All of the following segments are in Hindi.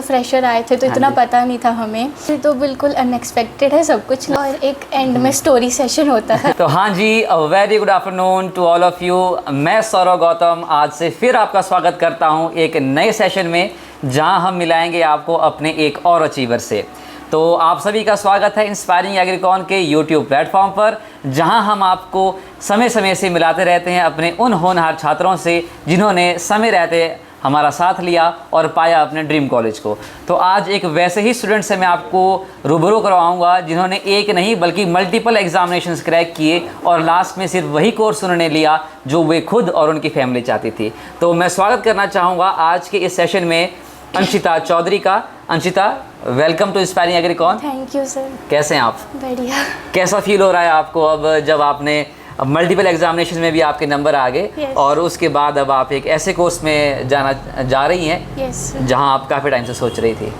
फ्रेशर आए थे तो इतना पता नहीं था हमें, तो बिल्कुल अनएक्सपेक्टेड है सब कुछ। और एक एंड में स्टोरी सेशन होता है। तो हाँ जी, very good afternoon to all of you. मैं सौरव गौतम आज से फिर आपका स्वागत करता हूँ एक नए सेशन में, जहाँ हम मिलाएंगे आपको अपने एक और अचीवर से। तो आप सभी का स्वागत है इंस्पायरिंग एग्रीकॉन के यूट्यूब प्लेटफॉर्म पर, जहां हम आपको समय समय से मिलाते रहते हैं अपने उन होनहार छात्रों से जिन्होंने समय रहते हमारा साथ लिया और पाया अपने ड्रीम कॉलेज को। तो आज एक वैसे ही स्टूडेंट से मैं आपको रूबरू करवाऊंगा जिन्होंने एक नहीं बल्कि मल्टीपल एग्जामिनेशंस क्रैक किए और लास्ट में सिर्फ वही कोर्स उन्होंने लिया जो वे खुद और उनकी फैमिली चाहती थी। तो मैं स्वागत करना चाहूँगा आज के इस सेशन में अंशिता चौधरी का। Anshita, welcome to inspiring Agricon. Thank you sir. कैसे हैं आप? बढ़िया। कैसा फील हो रहा है आपको अब जब आपने मल्टीपल एग्जामिनेशन में भी आपके नंबर आ गए और उसके बाद अब आप एक ऐसे कोर्स में जा रही हैं जहां आप काफ़ी टाइम से सोच रही थी?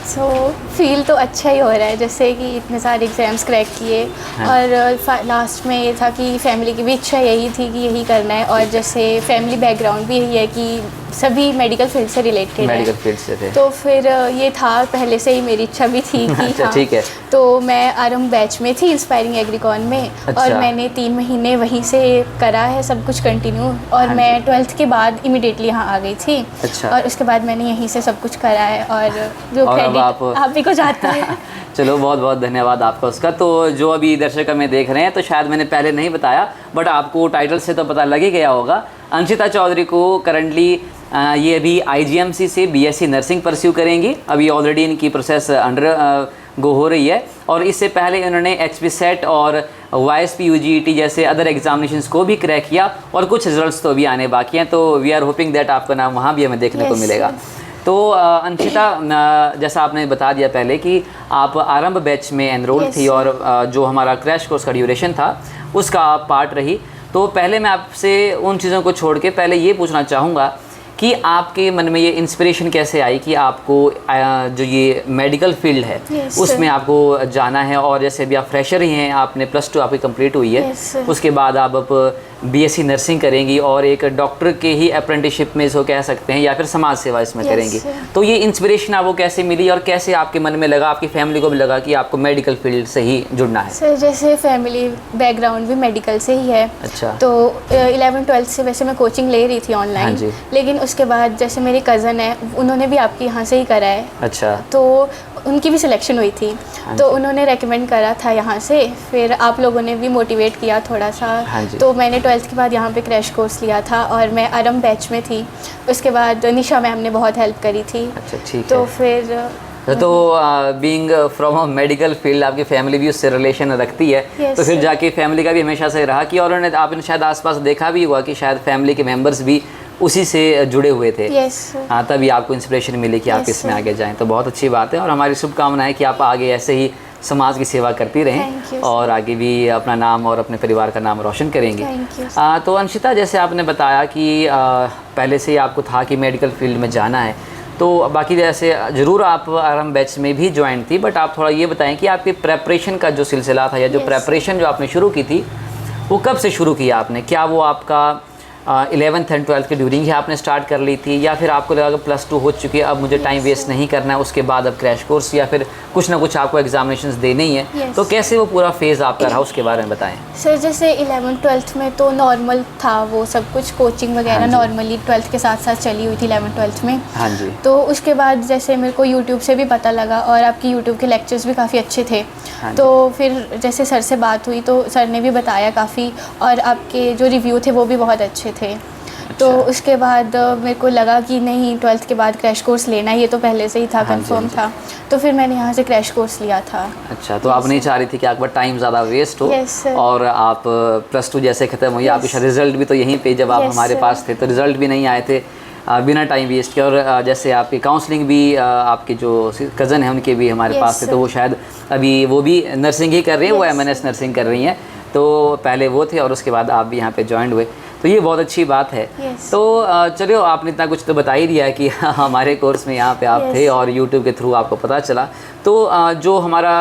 सो फील तो अच्छा ही हो रहा है, जैसे कि इतने सारे एग्ज़ाम्स क्रैक किए और लास्ट में ये था कि फैमिली की भी इच्छा यही थी कि यही करना है, और जैसे फैमिली बैकग्राउंड भी यही है कि सभी मेडिकल फील्ड से रिलेटेड मेडिकल फील्ड से थे। तो फिर ये था, पहले से ही मेरी इच्छा भी थी कि अच्छा, ठीक है। तो मैं आरंभ बैच में थी इंस्पायरिंग एग्रीकॉन में। अच्छा। और मैंने 3 महीने वहीं से करा है सब कुछ कंटिन्यू, और मैं 12th के बाद इमीडिएटली यहाँ आ गई थी। अच्छा। और उसके बाद मैंने यहीं से सब कुछ करा है, और जो क्रेडिट आप ही को जाता है। चलो, बहुत बहुत धन्यवाद आपका उसका। तो जो अभी दर्शक हमें देख रहे हैं, तो शायद मैंने पहले नहीं बताया, बट आपको टाइटल से तो पता लग ही गया होगा। अंशिता चौधरी को करंटली ये अभी IGMC से BSc नर्सिंग परस्यू करेंगी। अभी ऑलरेडी इनकी प्रोसेस अंडर गो हो रही है, और इससे पहले इन्होंने HPSET और YSP UGET जैसे अदर एग्जामिनेशंस को भी क्रैक किया, और कुछ रिजल्ट्स तो अभी आने बाकी हैं। तो वी आर होपिंग दैट आपका नाम वहाँ भी हमें देखने को मिलेगा। तो अंशिता, जैसा आपने बता दिया पहले कि आप आरंभ बैच में एनरोल थी, और जो हमारा क्रैश कोर्स का ड्यूरेशन था उसका आप पार्ट रही। तो पहले मैं आपसे उन चीज़ों को छोड़ के पहले ये पूछना चाहूँगा कि आपके मन में ये इंस्पिरेशन कैसे आई कि आपको जो ये मेडिकल फील्ड है उसमें आपको जाना है। और जैसे अभी आप फ्रेशर ही हैं, आपने +2 आपकी कंप्लीट हुई है, उसके बाद आप BSc नर्सिंग करेंगी और एक डॉक्टर के ही अप्रेंटिसशिप में इसको कह सकते हैं, या फिर समाज सेवा इसमें करेंगी। तो ये इंस्पिरेशन आपको कैसे मिली और कैसे आपके मन में लगा, आपकी फैमिली को भी लगा कि आपको मेडिकल फील्ड से ही जुड़ना है? सर, जैसे फैमिली बैकग्राउंड भी मेडिकल से ही है। अच्छा। तो 11th-12th से वैसे मैं कोचिंग ले रही थी ऑनलाइन, लेकिन उसके बाद जैसे मेरी कज़न है, उन्होंने भी आपके यहाँ से ही करा है। अच्छा। तो उनकी भी सिलेक्शन हुई थी, तो उन्होंने रेकमेंड करा था यहाँ से। फिर आप लोगों ने भी मोटिवेट किया थोड़ा सा, तो मैंने 12th के बाद यहाँ पे क्रैश कोर्स लिया था, और मैं आरंभ बैच में थी। उसके बाद निशा मैम ने बहुत हेल्प करी थी। अच्छा, ठीक तो है। फिर तो being from a medical field, आपकी फैमिली भी उससे रिलेशन रखती है। तो फिर जाके फैमिली का भी हमेशा से रहा कि, और उन्होंने आपने शायद आसपास देखा भी हुआ कि शायद फैमिली के मेंबर्स भी उसी से जुड़े हुए थे। हाँ, तभी आपको इंस्पिरेशन मिली कि आप इसमें आगे जाएं। तो बहुत अच्छी बात है, और हमारी शुभकामनाएं है कि आप आगे ऐसे ही समाज की सेवा करती रहें और आगे भी अपना नाम और अपने परिवार का नाम रोशन करेंगे। तो अंशिता, जैसे आपने बताया कि पहले से ही आपको था कि मेडिकल फील्ड में जाना है, तो बाकी जैसे ज़रूर आप आरंभ बैच में भी ज्वाइन थी, बट आप थोड़ा ये बताएं कि आपकी प्रेपरेशन का जो सिलसिला था, या जो प्रेपरेशन जो आपने शुरू की थी, वो कब से शुरू किया आपने? क्या वो आपका 11th एंड 12th के ड्यूरिंग ही आपने स्टार्ट कर ली थी, या फिर आपको लगा कि +2 हो चुकी है, अब मुझे टाइम वेस्ट नहीं करना है, उसके बाद अब क्रैश कोर्स, या फिर कुछ ना कुछ आपको एग्जामिनेशंस देने ही है? तो कैसे वो पूरा फेज़ आपका रहा, उसके बारे में बताएं। सर, जैसे 11th-12th में तो नॉर्मल था वो सब कुछ, कोचिंग वगैरह नॉर्मली 12th के साथ साथ चली हुई थी 11th-12th में। हाँ जी। तो उसके बाद जैसे मेरे को यूट्यूब से भी पता लगा, और आपकी यूट्यूब के लेक्चर्स भी काफ़ी अच्छे थे। तो फिर जैसे सर से बात हुई तो सर ने भी बताया काफ़ी, और आपके जो रिव्यू थे वो भी बहुत अच्छे थे। तो उसके बाद मेरे को लगा कि नहीं, 12th के बाद क्रैश कोर्स लेना, ये तो पहले से ही था, कंफर्म था। तो फिर मैंने यहाँ से क्रैश कोर्स लिया था। अच्छा, तो आप नहीं चाह रही थी कि आपका टाइम ज़्यादा वेस्ट हो, और आप +2 जैसे ख़त्म हुई, आपके रिजल्ट भी तो यहीं पे जब आप हमारे पास थे तो रिजल्ट भी नहीं आए थे, बिना टाइम वेस्ट किया। और जैसे आपकी काउंसलिंग भी, आपके जो कज़न हैं उनके भी हमारे पास थे, तो वो शायद अभी वो भी नर्सिंग ही कर रही हैं, वो MNS नर्सिंग कर रही हैं। तो पहले वो थे और उसके बाद आप भी यहाँ पे ज्वाइन हुए, तो ये बहुत अच्छी बात है। तो चलिए, आपने इतना कुछ तो बता ही दिया है कि हमारे कोर्स में यहाँ पे आप थे और यूट्यूब के थ्रू आपको पता चला। तो जो हमारा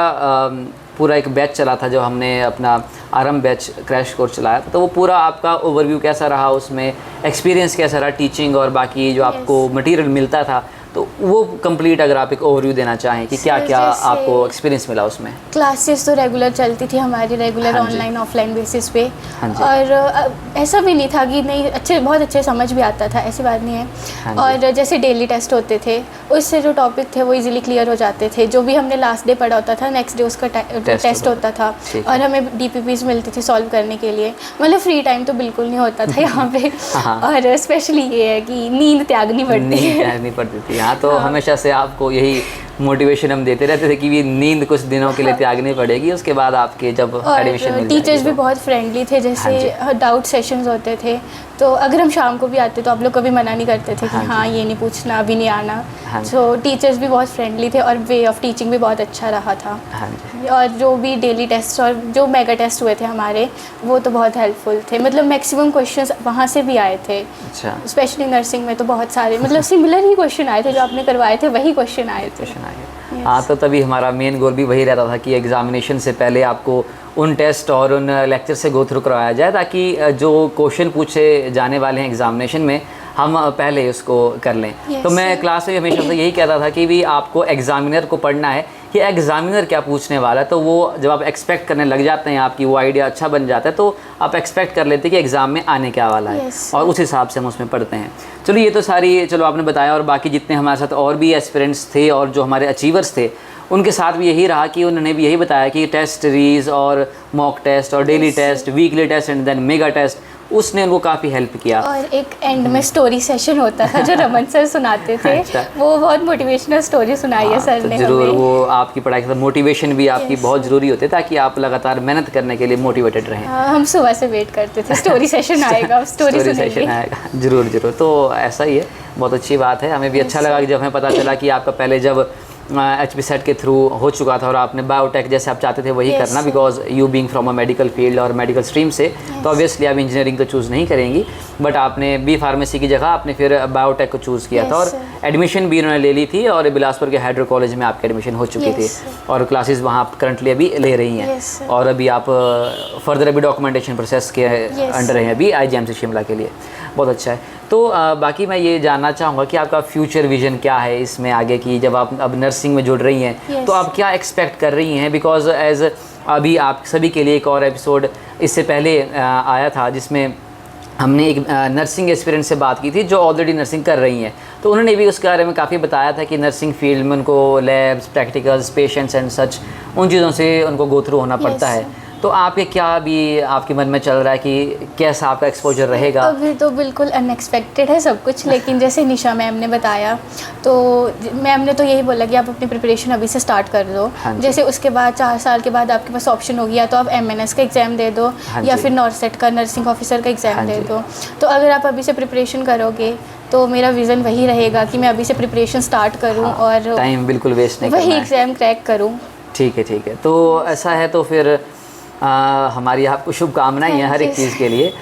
पूरा एक बैच चला था, जो हमने अपना आरंभ बैच क्रैश कोर्स चलाया था, तो वो पूरा आपका ओवरव्यू कैसा रहा, उसमें एक्सपीरियंस कैसा रहा टीचिंग और बाकी जो आपको मटेरियल मिलता था, तो वो कंप्लीट अगर आप एक ओवरव्यू देना चाहें कि क्या क्या जैसे- आपको एक्सपीरियंस मिला उसमें। क्लासेस तो रेगुलर चलती थी हमारी, रेगुलर हाँ जी। ऑनलाइन ऑफलाइन बेसिस पे। हाँ जी। और ऐसा भी नहीं था कि नहीं, बहुत अच्छे समझ भी आता था, ऐसी बात नहीं हाँ है। जी। और जैसे डेली टेस्ट होते थे, उससे जो टॉपिक थे वो इजीली क्लियर हो जाते थे। जो भी हमने लास्ट डे पढ़ा होता था, नेक्स्ट डे उसका टेस्ट होता था। ठीक है। और हमें डीपीपीज मिलती थी सॉल्व करने के लिए। मतलब फ्री टाइम तो बिल्कुल नहीं होता था यहाँ पे। हाँ। और स्पेशली ये है कि नींद त्यागनी पड़ती नींद है। त्यागनी पड़ती थी। हाँ, तो हमेशा से आपको यही मोटिवेशन हम देते रहते थे कि ये नींद कुछ दिनों के लिए त्यागनी पड़ेगी, उसके बाद आपके जब एडमिशन और मिल टीचर्स जाएगी भी तो। बहुत फ्रेंडली थे। जैसे डाउट सेशंस होते थे, तो अगर हम शाम को भी आते तो आप लोग कभी मना नहीं करते थे कि हाँ जी। हाँ ये नहीं पूछना, अभी नहीं आना। हाँ जी। तो टीचर्स भी बहुत फ्रेंडली थे और वे ऑफ टीचिंग भी बहुत अच्छा रहा था। हाँ जी। और जो भी डेली टेस्ट और जो मेगा टेस्ट हुए थे हमारे, वो तो बहुत हेल्पफुल थे। मतलब मैक्सिमम क्वेश्चंस वहाँ से भी आए थे। अच्छा, स्पेशली नर्सिंग में तो बहुत सारे मतलब सिमिलर ही क्वेश्चन आए थे, जो आपने करवाए थे वही क्वेश्चन आए थे। क्वेश्चन आ गया। हाँ, तो तभी हमारा मेन गोल भी वही रहता था कि एग्जामिनेशन से पहले आपको उन टेस्ट और उन लेक्चर से गो थ्रू करवाया जाए, ताकि जो क्वेश्चन पूछे जाने वाले हैं एग्जामिनेशन में हम पहले उसको कर लें। Yes, तो मैं sir. क्लास में हमेशा से यही कहता था कि भी आपको एग्जामिनर को पढ़ना है कि एग्जामिनर क्या पूछने वाला है, तो वो जब आप एक्सपेक्ट करने लग जाते हैं, आपकी वो आइडिया अच्छा बन जाता है, तो आप एक्सपेक्ट कर लेते हैं कि एग्ज़ाम में आने क्या वाला है। Yes. और उस हिसाब से हम उसमें पढ़ते हैं। चलो, ये तो सारी चलो आपने बताया, और बाकी जितने हमारे साथ और भी एस्पिरेंट्स थे और जो हमारे अचीवर्स थे, उनके साथ भी यही रहा कि उन्होंने भी यही बताया कि टेस्ट सीरीज़ और मॉक टेस्ट और daily test, weekly test and then mega test, उसने उनको काफ़ी हेल्प किया। और एक एंड में स्टोरी सेशन होता था जो रमन सर सुनाते थे। अच्छा। वो बहुत मोटिवेशनल स्टोरी सुनाई है सर तो ने ज़रूर हमें। वो आपकी पढ़ाई के साथ मोटिवेशन भी आपकी Yes. बहुत ज़रूरी होती है, ताकि आप लगातार मेहनत करने के लिए मोटिवेटेड रहें। हम सुबह से वेट करते थे, स्टोरी सेशन आएगा, स्टोरी सेशन सुनेंगे। आएगा। जरूर जरूर, तो ऐसा ही है, बहुत अच्छी बात है। हमें भी अच्छा लगा कि जब हमें पता चला कि आपका पहले जब HB सेट के थ्रू हो चुका था और आपने बायोटेक जैसे आप चाहते थे वही Yes, करना, sir. Because you being from a medical field और मेडिकल स्ट्रीम से, तो ऑब्वियसली आप इंजीनियरिंग तो चूज़ नहीं करेंगी, बट आपने बी फार्मेसी की जगह आपने फिर बायोटेक को चूज़ किया Yes, था, और sir. एडमिशन भी उन्होंने ले ली थी, और बिलासपुर के हैड्रो कॉलेज में आपकी एडमिशन हो चुकी Yes, थी, sir. और क्लासेस वहाँ आप करंटली अभी ले रही हैं। Yes, sir. और अभी आप फर्दर अभी डॉक्यूमेंटेशन प्रोसेस के Yes. अंडर हैं अभी IGMC शिमला के लिए। बहुत अच्छा है। तो बाकी मैं ये जानना चाहूँगा कि आपका फ्यूचर विजन क्या है इसमें आगे की, जब आप अब नर्सिंग में जुड़ रही हैं, Yes. तो आप क्या एक्सपेक्ट कर रही हैं? बिकॉज एज अभी आप सभी के लिए एक और एपिसोड इससे पहले आया था, जिसमें हमने एक नर्सिंग एक्सपीरियंस से बात की थी जो ऑलरेडी नर्सिंग कर रही हैं, तो उन्होंने भी उसके बारे में काफ़ी बताया था कि नर्सिंग फील्ड में उनको labs, practicals, patients and such, उन चीज़ों से उनको गो थ्रू होना पड़ता Yes. है। तो आपके क्या अभी आपके मन में चल रहा है कि कैसा आपका एक्सपोजर रहेगा? अभी तो बिल्कुल अनएक्सपेक्टेड है सब कुछ, लेकिन जैसे निशा मैम ने बताया, तो मैम ने तो यही बोला कि आप अपनी प्रिपरेशन अभी से स्टार्ट कर दो। हाँ जी। जैसे उसके बाद 4 साल के बाद आपके पास ऑप्शन होगी, या तो आप MNS का एग्ज़ाम दे दो, हाँ या जी। फिर नॉर्सेट का नर्सिंग ऑफिसर का एग्ज़ाम हाँ दे जी। दो। तो अगर आप अभी से प्रिपरेशन करोगे, तो मेरा विज़न वही रहेगा कि मैं अभी से प्रिपरेशन स्टार्ट करूँ और टाइम बिल्कुल वेस्ट नहीं वही करना है। एग्ज़ाम क्रैक करूँ। ठीक है, ठीक है। तो ऐसा है, तो फिर हमारी आपको शुभकामनाएं हैं हर एक Thank you. चीज़ के लिए।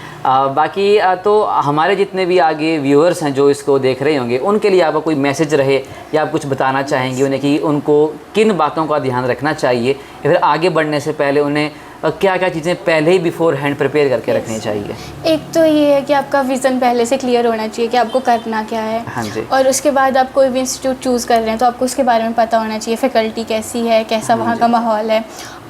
बाकी तो हमारे जितने भी आगे व्यूअर्स हैं जो इसको देख रहे होंगे, उनके लिए आपका कोई मैसेज रहे या आप कुछ बताना चाहेंगे उन्हें कि उनको किन बातों का ध्यान रखना चाहिए, या फिर आगे बढ़ने से पहले उन्हें क्या क्या चीज़ें पहले ही बिफोर हैंड प्रिपेयर करके रखनी चाहिए? एक तो ये है कि आपका विज़न पहले से क्लियर होना चाहिए कि आपको करना क्या है। हाँ जी। और उसके बाद आप कोई भी इंस्टीट्यूट चूज़ कर रहे हैं तो आपको उसके बारे में पता होना चाहिए, फैकल्टी कैसी है, कैसा हाँ वहाँ जी। का माहौल है।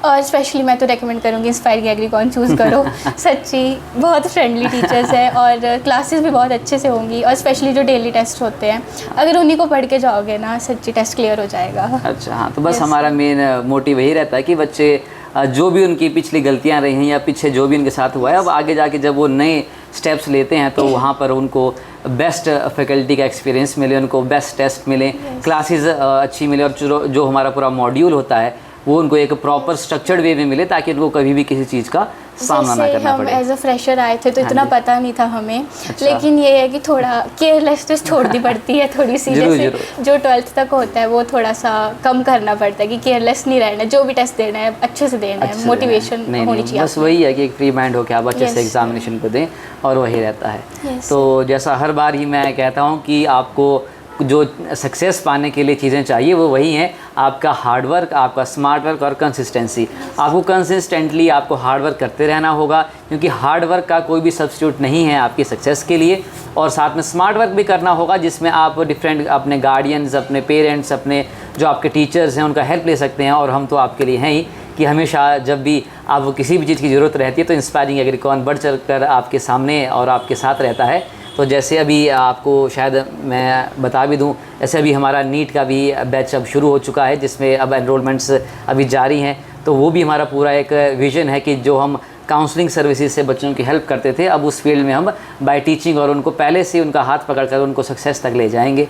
और स्पेशली मैं तो रेकमेंड करूँगी इंस्पायरिंग एग्रीकॉन चूज़ करो। सच्ची बहुत फ्रेंडली टीचर्स हैं और क्लासेस भी बहुत अच्छे से होंगी, और स्पेशली जो डेली टेस्ट होते हैं, अगर उन्हीं को पढ़ के जाओगे ना, सच्ची टेस्ट क्लियर हो जाएगा। अच्छा, हाँ, तो बस Yes. हमारा मेन मोटिव यही रहता है कि बच्चे जो भी उनकी पिछली गलतियां रही हैं या पीछे जो भी उनके साथ हुआ है, अब आगे जाके जब वो नए स्टेप्स लेते हैं तो वहाँ पर उनको बेस्ट फैकल्टी का एक्सपीरियंस मिले, उनको बेस्ट टेस्ट मिले, क्लासेस अच्छी मिले, और जो हमारा पूरा मॉड्यूल होता है वो उनको एक प्रॉपर स्ट्रक्चर्ड वे में मिले, ताकि उनको कभी भी किसी चीज़ का सामना ना जैसे करना हम पड़े। एज अ फ्रेशर आए थे तो हाँ इतना जी। पता नहीं था हमें। अच्छा। लेकिन ये है कि थोड़ा केयरलेसनेस छोड़नी पड़ती है थोड़ी सी। जरूर, जैसे जरूर। जो 12th तक होता है वो थोड़ा सा कम करना पड़ता है कि केयरलेस नहीं रहना है, जो भी टेस्ट देना है अच्छे से देना अच्छे है, से मोटिवेशन नहीं, होनी नहीं, चाहिए बस आप में। वही है कि एक फ्री माइंड हो के आप अच्छे से Yes. एग्जामिनेशन को दें, और वही रहता है। Yes. तो जैसा हर बार ही मैं कहता हूँ कि आपको जो सक्सेस पाने के लिए चीज़ें चाहिए वो वही हैं, आपका हार्ड वर्क, आपका स्मार्ट वर्क और कंसिस्टेंसी। आपको कंसिस्टेंटली आपको हार्ड वर्क करते रहना होगा, क्योंकि हार्ड वर्क का कोई भी सब्स्टिट्यूट नहीं है आपकी सक्सेस के लिए। और साथ में स्मार्ट वर्क भी करना होगा, जिसमें आप डिफरेंट अपने गार्डियंस, अपने पेरेंट्स, अपने जो आपके टीचर्स हैं उनका हेल्प ले सकते हैं। और हम तो आपके लिए हैं ही कि हमेशा जब भी आपको किसी भी चीज़ की ज़रूरत रहती है तो इंस्पायरिंग एग्रीकॉन बढ़ चढ़ कर आपके सामने और आपके साथ रहता है। तो जैसे अभी आपको शायद मैं बता भी दूं, ऐसे अभी हमारा नीट का भी बैच अब शुरू हो चुका है, जिसमें अब एनरोलमेंट्स अभी जारी हैं। तो वो भी हमारा पूरा एक विज़न है कि जो हम काउंसलिंग सर्विसेज से बच्चों की हेल्प करते थे, अब उस फील्ड में हम बाय टीचिंग और उनको पहले से उनका हाथ पकड़कर उनको सक्सेस तक ले जाएंगे।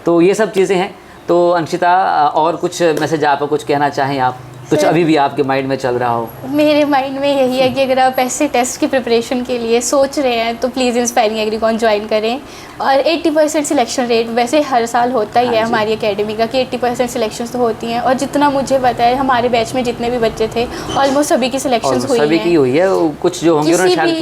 तो ये सब चीज़ें हैं। तो अंशिता, और कुछ मैसेज आप कुछ कहना चाहें आप, कुछ अभी भी आपके माइंड में चल रहा हो? मेरे माइंड में यही है कि अगर आप ऐसे टेस्ट की प्रिपरेशन के लिए सोच रहे हैं तो प्लीज़ इंस्पायरिंग एग्रीकॉन ज्वाइन करें। और 80% सिलेक्शन रेट वैसे हर साल होता ही है हमारी एकेडमी का, कि 80% सिलेक्शंस तो होती हैं। और जितना मुझे पता है हमारे बैच में जितने भी बच्चे थे ऑलमोस्ट सभी की सिलेक्शंस हुई हैं। सभी की हुई है, कुछ जो होंगे उन्होंने शायद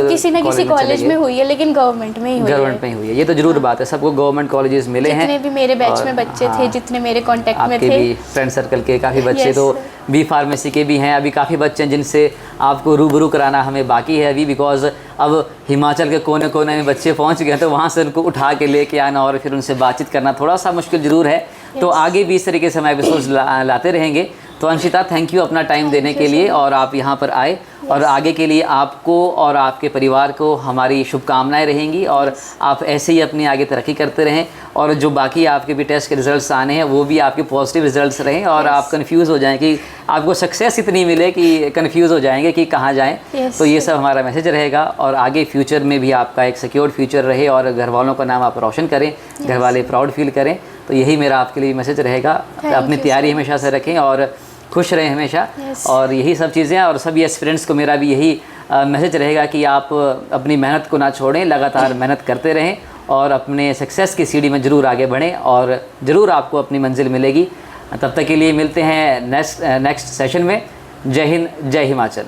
किसी ना किसी कॉलेज में हुई है, लेकिन गवर्नमेंट में ही हुई है। गवर्नमेंट में ही हुई है, ये तो जरूर बात है। सबको गवर्नमेंट कॉलेजेस मिले हैं। जितने भी मेरे बैच में बच्चे थे, जितने मेरे कॉन्टैक्ट में थे, फ्रेंड सर्कल के काफ़ी बच्चे तो बी फार्मेसी के भी हैं। अभी काफ़ी बच्चे हैं जिनसे आपको रूबरू कराना हमें बाकी है अभी, बिकॉज अब हिमाचल के कोने कोने में बच्चे पहुंच गए हैं, तो वहाँ से उनको उठा के लेके आना और फिर उनसे बातचीत करना थोड़ा सा मुश्किल ज़रूर है। तो आगे भी इस तरीके से हम एपिसोड्स लाते रहेंगे। तो अंशिता, थैंक यू अपना टाइम देने के लिए, और आप यहाँ पर आए। और आगे के लिए आपको और आपके परिवार को हमारी शुभकामनाएं रहेंगी, और आप ऐसे ही अपनी आगे तरक्की करते रहें। और जो बाकी आपके भी टेस्ट के रिजल्ट्स आने हैं वो भी आपके पॉजिटिव रिजल्ट्स रहें, और आप कंफ्यूज हो जाएं कि आपको सक्सेस इतनी मिले कि कंफ्यूज हो जाएंगे कि कहाँ जाएं। तो ये सब हमारा मैसेज रहेगा, और आगे फ्यूचर में भी आपका एक सिक्योर्ड फ्यूचर रहे और घर वालों का नाम आप रोशन करें, घर वाले प्राउड फील करें। तो यही मेरा आपके लिए मैसेज रहेगा। अपनी तैयारी हमेशा से रखें और खुश रहें हमेशा। और यही सब चीज़ें, और सभी एस्पिरेंट्स को मेरा भी यही मैसेज रहेगा कि आप अपनी मेहनत को ना छोड़ें, लगातार मेहनत करते रहें और अपने सक्सेस की सीढ़ी में ज़रूर आगे बढ़ें, और ज़रूर आपको अपनी मंजिल मिलेगी। तब तक के लिए मिलते हैं नेक्स्ट सेशन में। जय हिंद, जय हिमाचल।